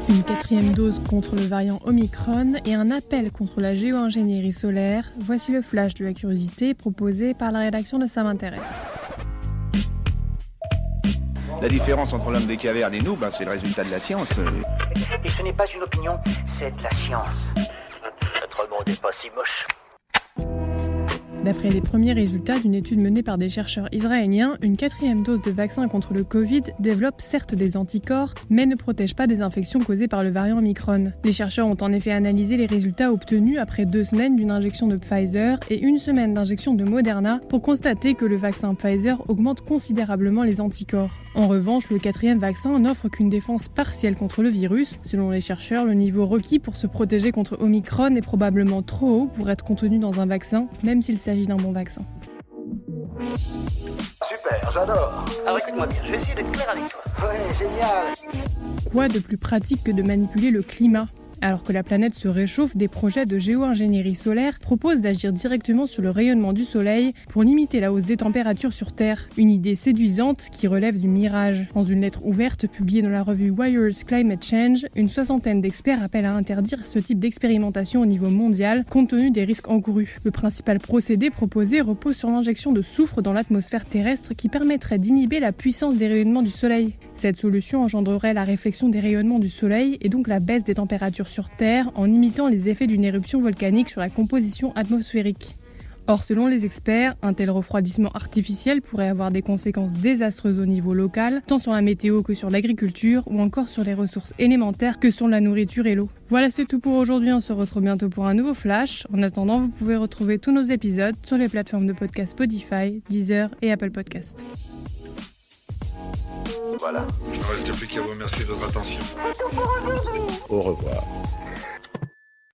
Une 4e dose contre le variant Omicron et un appel contre la géo-ingénierie solaire, voici le flash de la curiosité proposé par la rédaction de Ça m'intéresse. La différence entre l'homme des cavernes et nous, c'est le résultat de la science. Et ce n'est pas une opinion, c'est de la science. Notre monde n'est pas si moche. D'après les premiers résultats d'une étude menée par des chercheurs israéliens, une 4e dose de vaccin contre le Covid développe certes des anticorps, mais ne protège pas des infections causées par le variant Omicron. Les chercheurs ont en effet analysé les résultats obtenus après 2 semaines d'une injection de Pfizer et 1 semaine d'injection de Moderna pour constater que le vaccin Pfizer augmente considérablement les anticorps. En revanche, le 4e vaccin n'offre qu'une défense partielle contre le virus. Selon les chercheurs, le niveau requis pour se protéger contre Omicron est probablement trop haut pour être contenu dans un vaccin, même s'il s'agit d'un bon vaccin. Super, j'adore. Alors écoute-moi bien, je vais essayer d'être clair avec toi. Ouais, génial. Quoi de plus pratique que de manipuler le climat ? Alors que la planète se réchauffe, des projets de géo-ingénierie solaire proposent d'agir directement sur le rayonnement du soleil pour limiter la hausse des températures sur Terre. Une idée séduisante qui relève du mirage. Dans une lettre ouverte publiée dans la revue Wired's Climate Change, une 60aine d'experts appellent à interdire ce type d'expérimentation au niveau mondial compte tenu des risques encourus. Le principal procédé proposé repose sur l'injection de soufre dans l'atmosphère terrestre qui permettrait d'inhiber la puissance des rayonnements du soleil. Cette solution engendrerait la réflexion des rayonnements du soleil et donc la baisse des températures sur Terre en imitant les effets d'une éruption volcanique sur la composition atmosphérique. Or, selon les experts, un tel refroidissement artificiel pourrait avoir des conséquences désastreuses au niveau local, tant sur la météo que sur l'agriculture ou encore sur les ressources élémentaires que sont la nourriture et l'eau. Voilà, c'est tout pour aujourd'hui, on se retrouve bientôt pour un nouveau flash. En attendant, vous pouvez retrouver tous nos épisodes sur les plateformes de podcast Spotify, Deezer et Apple Podcasts. Voilà. Il ne reste plus qu'à vous remercier de votre attention. Au revoir.